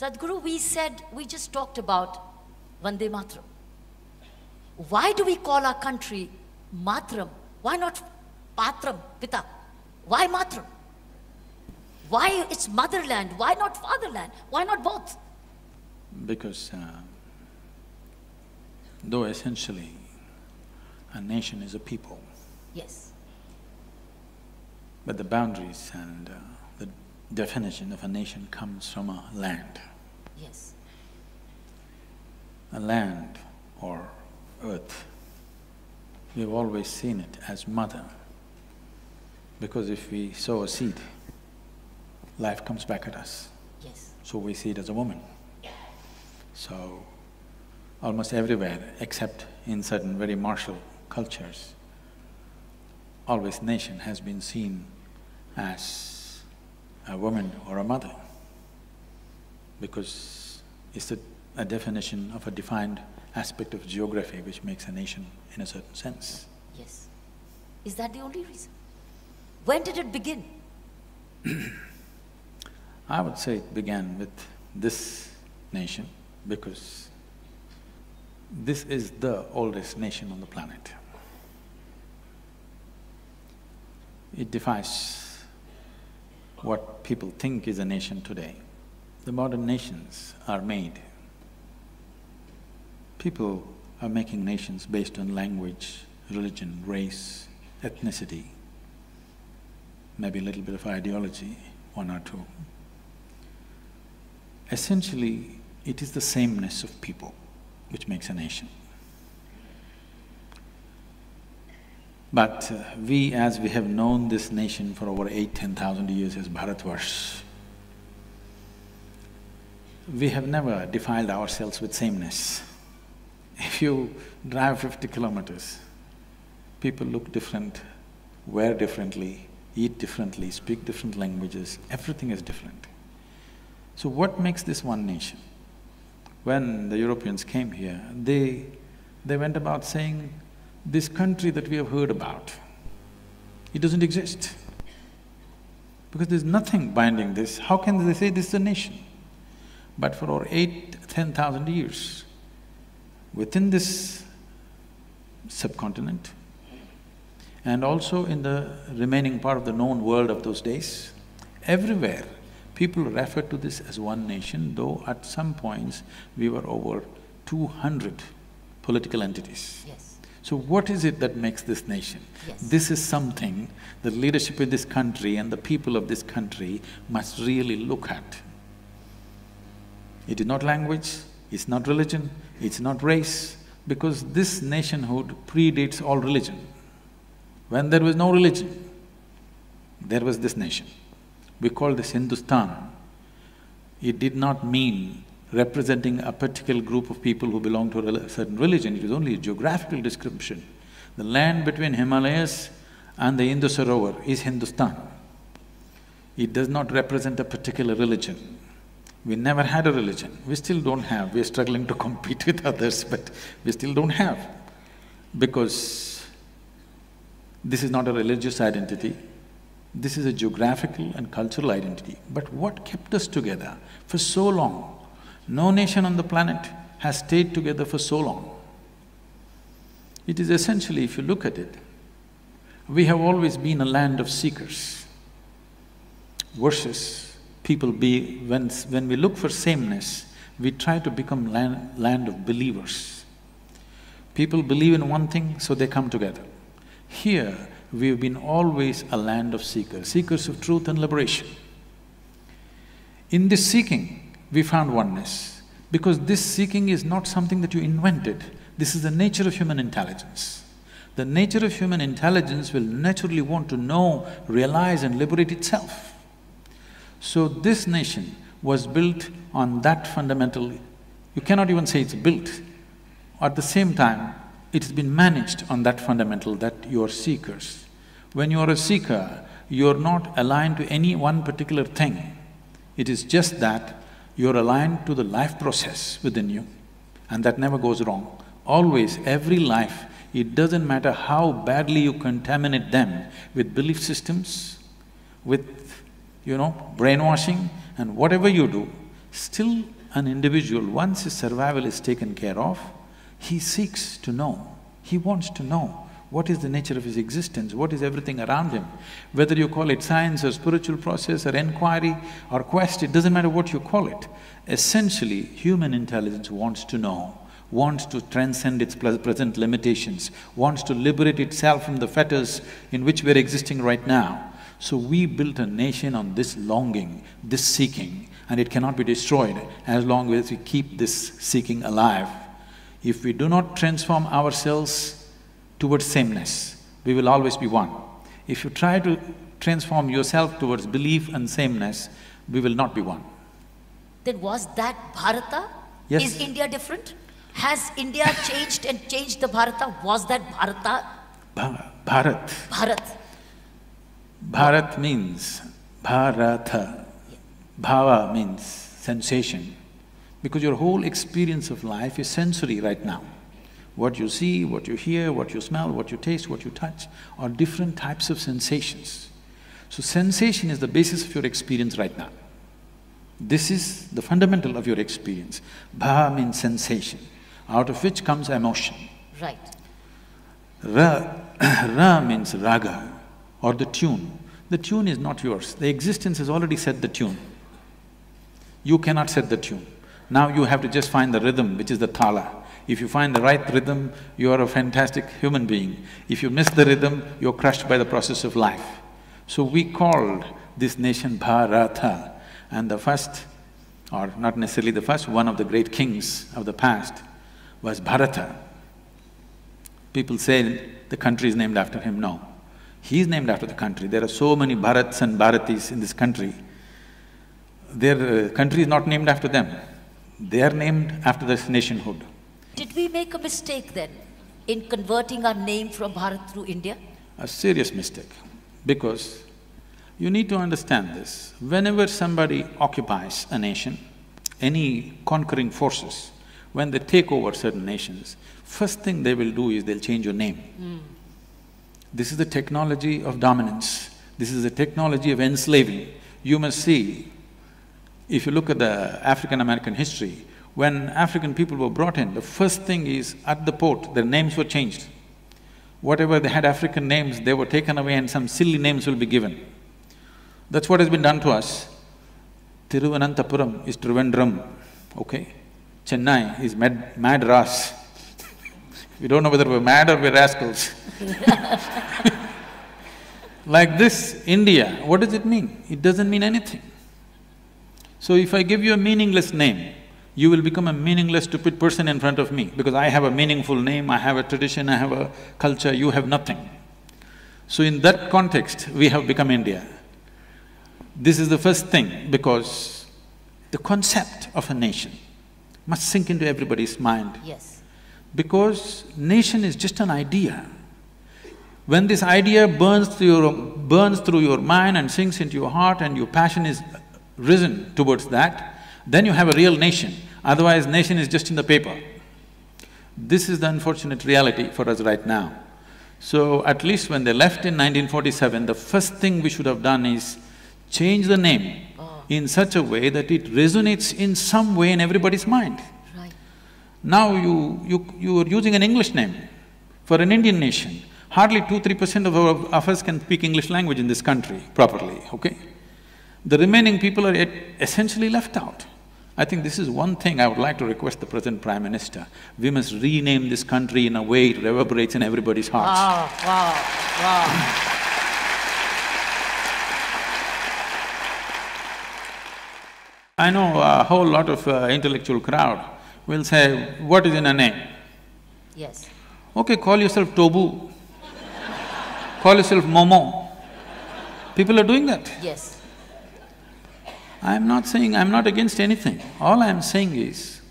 Sadhguru, we just talked about Vande Mataram. Why do we call our country Mataram? Why not Patram, Pita? Why Mataram? Why it's motherland? Why not fatherland? Why not both? Because though essentially a nation is a people, yes, but the boundaries and the definition of a nation comes from a land. yes, A land or earth, we've always seen it as mother, because if we sow a seed, life comes back at us. yes, So we see it as a woman. So almost everywhere, except in certain very martial cultures, always nation has been seen as a woman or a mother, because it's a definition of a defined aspect of geography which makes a nation in a certain sense. yes. Is that the only reason? When did it begin? I would say it began with this nation because this is the oldest nation on the planet. It defies what people think is a nation today. The modern nations are made. People are making nations based on language, religion, race, ethnicity, maybe a little bit of ideology, one or two. Essentially, it is the sameness of people which makes a nation. But we, as we have known this nation for over 8,000–10,000 years as Bharatvarsh, we have never defiled ourselves with sameness. If you drive 50 kilometers, people look different, wear differently, eat differently, speak different languages, everything is different. So what makes this one nation? When the Europeans came here, they went about saying, this country that we have heard about, it doesn't exist. Because there's nothing binding this, how can they say this is a nation? But for over 8–10,000 years, within this subcontinent and also in the remaining part of the known world of those days, everywhere people refer to this as one nation, though at some points we were over 200 political entities. Yes, So what is it that makes this nation? yes. This is something the leadership of this country and the people of this country must really look at. It is not language, it's not religion, it's not race, because this nationhood predates all religion. When there was no religion, there was this nation. We call this Hindustan. It did not mean representing a particular group of people who belong to a certain religion, it was only a geographical description. The land between Himalayas and the Indus Sarovar is Hindustan. It does not represent a particular religion. We never had a religion, we still don't have, we're struggling to compete with others, but we still don't have. Because this is not a religious identity, this is a geographical and cultural identity. But what kept us together for so long? No nation on the planet has stayed together for so long. It is essentially, if you look at it, we have always been a land of seekers versus when we look for sameness, we try to become land of believers. People believe in one thing, so they come together. Here, we've been always a land of seekers, seekers of truth and liberation. In this seeking, we found oneness, because this seeking is not something that you invented, this is the nature of human intelligence. The nature of human intelligence will naturally want to know, realize and liberate itself. So this nation was built on that fundamental… you cannot even say it's built. At the same time, it has been managed on that fundamental that you are seekers. When you are a seeker, you're not aligned to any one particular thing. It is just that you're aligned to the life process within you, and that never goes wrong. Always, every life, it doesn't matter how badly you contaminate them with belief systems, with brainwashing and whatever you do, Still an individual, once his survival is taken care of, he seeks to know, he wants to know what is the nature of his existence, what is everything around him. Whether you call it science or spiritual process or inquiry or quest, it doesn't matter what you call it. Essentially, human intelligence wants to know, wants to transcend its present limitations, wants to liberate itself from the fetters in which we're existing right now. So we built a nation on this longing, this seeking, and it cannot be destroyed as long as we keep this seeking alive. If we do not transform ourselves towards sameness, we will always be one. If you try to transform yourself towards belief and sameness, we will not be one. Then was that Bharata? Yes. Is India different? Has India changed and changed the Bharata? Was that Bharata? Bharat. Bharat. Bharat means Bharata. Bhava means sensation, because your whole experience of life is sensory right now. What you see, what you hear, what you smell, what you taste, what you touch are different types of sensations. So sensation is the basis of your experience right now. This is the fundamental of your experience. Bhava means sensation, out of which comes emotion. Right. Ra means raga, or the tune. The tune is not yours, the existence has already set the tune. You cannot set the tune. Now you have to just find the rhythm, which is the thala. If you find the right rhythm, you are a fantastic human being. If you miss the rhythm, you're crushed by the process of life. So we called this nation Bharata, and the first, or not necessarily the first, one of the great kings of the past was Bharata. People say the country is named after him. No, he is named after the country. There are so many Bharats and Bharatis in this country. Their country is not named after them, they are named after this nationhood. Did we make a mistake then in converting our name from Bharat through India? A serious mistake, because you need to understand this. Whenever somebody occupies a nation, any conquering forces, when they take over certain nations, first thing they will do is they'll change your name. This is the technology of dominance, this is the technology of enslaving. You must see, if you look at the African-American history, when African people were brought in, the first thing is, at the port, their names were changed. Whatever they had African names, they were taken away and some silly names will be given. That's what has been done to us. Thiruvananthapuram is Trivandrum, okay? Chennai is Madras. We don't know whether we're mad or we're rascals. Like this, India, what does it mean? It doesn't mean anything. So if I give you a meaningless name, you will become a meaningless, stupid person in front of me, because I have a meaningful name, I have a tradition, I have a culture, you have nothing. So in that context, we have become India. This is the first thing, because the concept of a nation must sink into everybody's mind. Yes. Because nation is just an idea. When this idea burns through your mind and sinks into your heart and your passion is risen towards that, then you have a real nation. Otherwise, nation is just in the paper. This is the unfortunate reality for us right now. So at least when they left in 1947, the first thing we should have done is change the name in such a way that it resonates in some way in everybody's mind. Right. Now you are using an English name for an Indian nation. Hardly 2–3% of us can speak English language in this country properly, okay? The remaining people are essentially left out. I think this is one thing I would like to request the present Prime Minister. We must rename this country in a way it reverberates in everybody's hearts. Wow. I know a whole lot of intellectual crowd will say, what is in a name? Yes. Okay, call yourself Tobu, call yourself Momo. People are doing that. Yes. I'm not saying… I'm not against anything. All I'm saying is,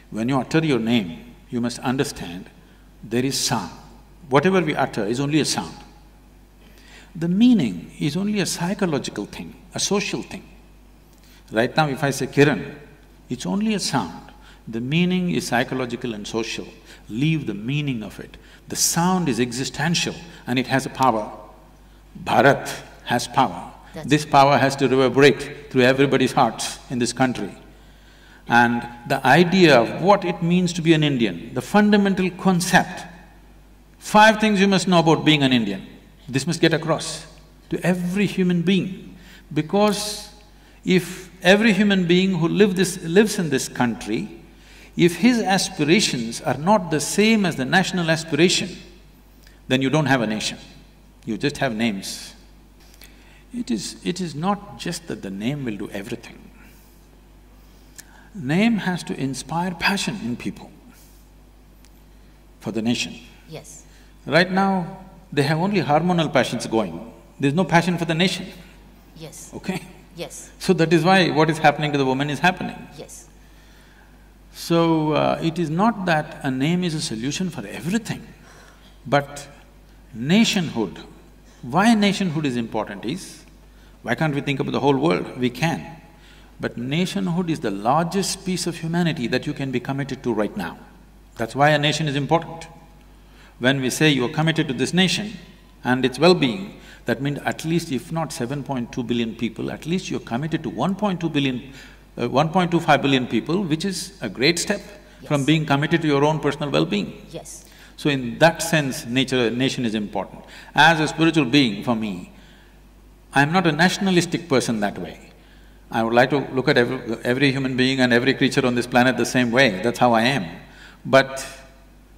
when you utter your name, you must understand there is sound. Whatever we utter is only a sound. The meaning is only a psychological thing, a social thing. Right now if I say Kiran, it's only a sound. The meaning is psychological and social. Leave the meaning of it. The sound is existential and it has a power. Bharat has power. This power has to reverberate through everybody's hearts in this country. And the idea of what it means to be an Indian, the fundamental concept, 5 things you must know about being an Indian. This must get across to every human being. Because if every human being who lives in this country, if his aspirations are not the same as the national aspiration, then you don't have a nation, you just have names. It is not just that the name will do everything. Name has to inspire passion in people for the nation. Yes. Right now, they have only hormonal passions going. There's no passion for the nation. Yes. Okay? Yes. So that is why what is happening to the woman is happening. Yes. So, it is not that a name is a solution for everything, but nationhood. Why nationhood is important is, why can't we think about the whole world? We can. But nationhood is the largest piece of humanity that you can be committed to right now. That's why a nation is important. When we say you are committed to this nation and its well-being, that means at least if not 7.2 billion people, at least you're committed to 1.2 billion, 1.25 billion people, which is a great step from being committed to your own personal well-being. Yes. So in that sense, nation is important. As a spiritual being, for me, I'm not a nationalistic person that way. I would like to look at every human being and every creature on this planet the same way, that's how I am. But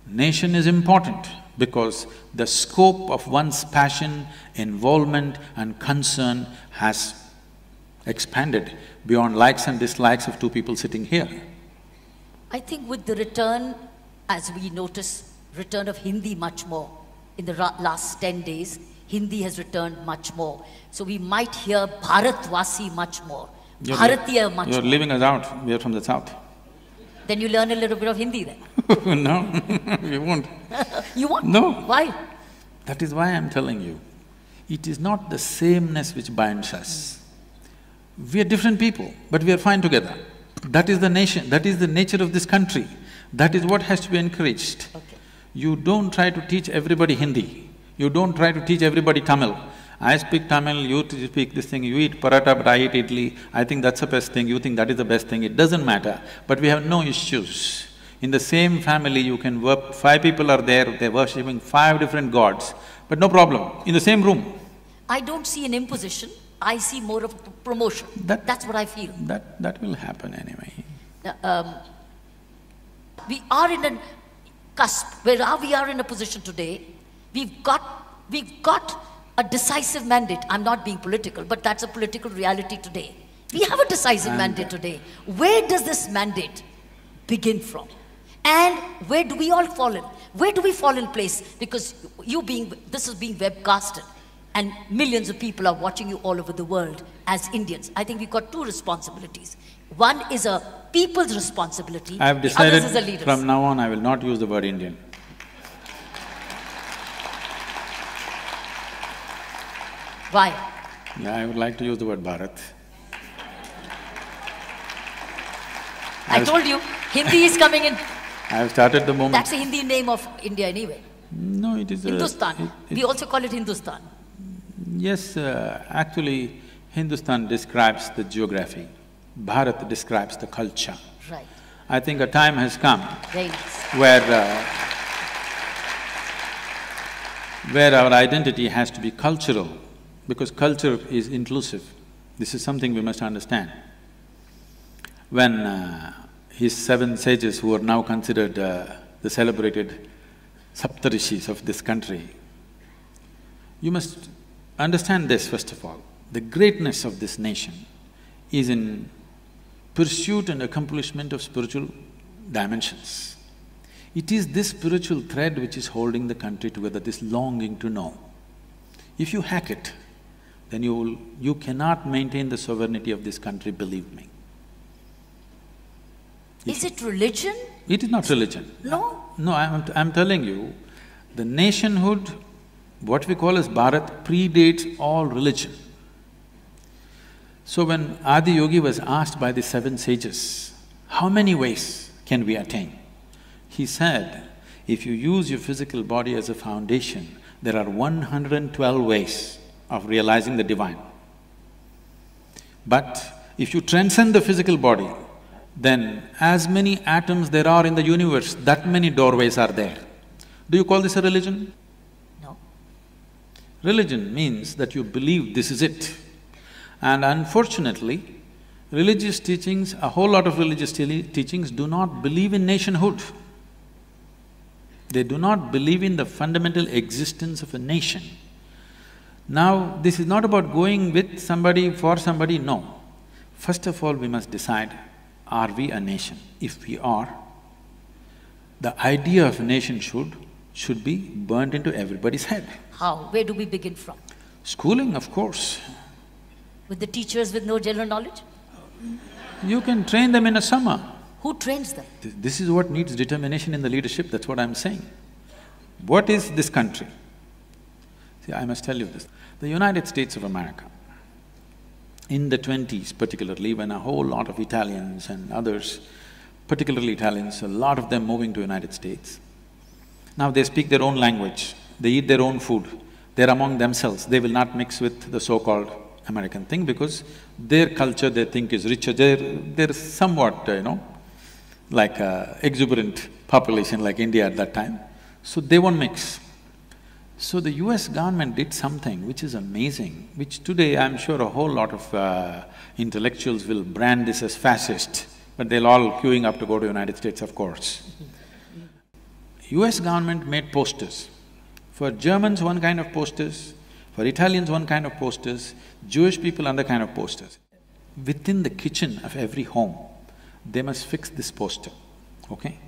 nation is important because the scope of one's passion, involvement and concern has expanded beyond likes and dislikes of 2 people sitting here. I think with the return, as we notice, return of Hindi much more. In the last 10 days, Hindi has returned much more. So we might hear Bharatvasi much more. Bharatiya much more. You're leaving us out, we are from the south. Then you learn a little bit of Hindi then. No, you won't. You won't? No. Why? That is why I'm telling you, it is not the sameness which binds us. We are different people, but we are fine together. That is the nation, that is the nature of this country. That is what has to be encouraged. Okay. You don't try to teach everybody Hindi, you don't try to teach everybody Tamil. I speak Tamil, you speak this thing, you eat paratha but I eat idli, I think that's the best thing, you think that is the best thing, it doesn't matter. But we have no issues. In the same family you can work… 5 people are there, they're worshipping 5 different gods, but no problem, in the same room. I don't see an imposition, I see more of a promotion. That's what I feel. That will happen anyway. We are in a cusp, where we are in a position today, we've got a decisive mandate. I'm not being political, but that's a political reality today. We have a decisive mandate today. Where does this mandate begin from? And where do we all fall in? Where do we fall in place? Because this is being webcasted and millions of people are watching you all over the world as Indians. I think we've got 2 responsibilities. One is a people's responsibility, I have the other is a decided leader's. from now on I will not use the word Indian. Why? Yeah, I would like to use the word Bharat. I told you, Hindi is coming in. I have started the movement. That's the Hindi name of India anyway. No, it is Hindustan. We also call it Hindustan. Yes, actually, Hindustan describes the geography, Bharat describes the culture. Right. I think a time has come Very nice. where our identity has to be cultural, because culture is inclusive. This is something we must understand. When his 7 sages, who are now considered the celebrated Saptarishis of this country, you must understand this first of all. The greatness of this nation is in pursuit and accomplishment of spiritual dimensions. It is this spiritual thread which is holding the country together, this longing to know. If you hack it, then you cannot maintain the sovereignty of this country, believe me. Is it religion? It is not religion. No? No, I'm telling you, the nationhood, what we call as Bharat, predates all religion. So when Adi Yogi was asked by the 7 sages, how many ways can we attain? He said, if you use your physical body as a foundation, there are 112 ways of realizing the divine. But if you transcend the physical body, then as many atoms there are in the universe, that many doorways are there. Do you call this a religion? No. Religion means that you believe this is it. And unfortunately, religious teachings, a whole lot of religious teachings do not believe in nationhood. They do not believe in the fundamental existence of a nation. Now, this is not about going with somebody, for somebody, no. First of all, we must decide, are we a nation? If we are, the idea of a nation should be burnt into everybody's head. How? Where do we begin from? Schooling, of course. With the teachers with no general knowledge? You can train them in a summer. Who trains them? This is what needs determination in the leadership, that's what I'm saying. What is this country? See, I must tell you this. The United States of America, in the 20s particularly, when a whole lot of Italians and others, particularly Italians, a lot of them moving to United States, now they speak their own language, they eat their own food, they're among themselves, they will not mix with the so-called American thing because their culture they think is richer, they're somewhat, like a exuberant population like India at that time, so they won't mix. So the US government did something which is amazing, which today I'm sure a whole lot of intellectuals will brand this as fascist, but they'll all queuing up to go to United States, of course. US government made posters. For Germans, one kind of posters, for Italians, one kind of posters, Jewish people, another kind of posters. Within the kitchen of every home, they must fix this poster, okay?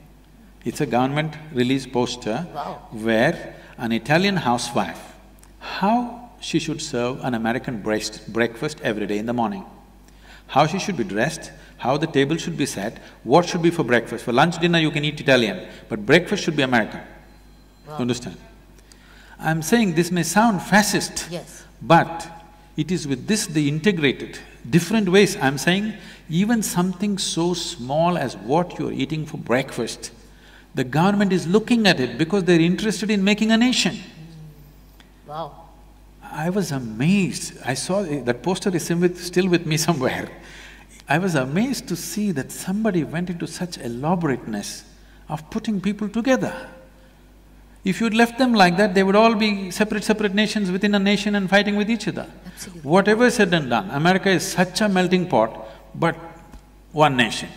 It's a government release poster. Wow. Where an Italian housewife, how she should serve an American breakfast every day in the morning, how she should be dressed, how the table should be set, what should be for breakfast. For lunch, dinner you can eat Italian, but breakfast should be American. Wow. You understand? I'm saying this may sound fascist, yes, but it is with this they integrated different ways. I'm saying even something so small as what you're eating for breakfast, the government is looking at it because they're interested in making a nation. wow. I was amazed. I saw that poster is still with me somewhere. I was amazed to see that somebody went into such elaborateness of putting people together. If you'd left them like that, they would all be separate nations within a nation and fighting with each other. Absolutely. Whatever said and done, America is such a melting pot, but one nation,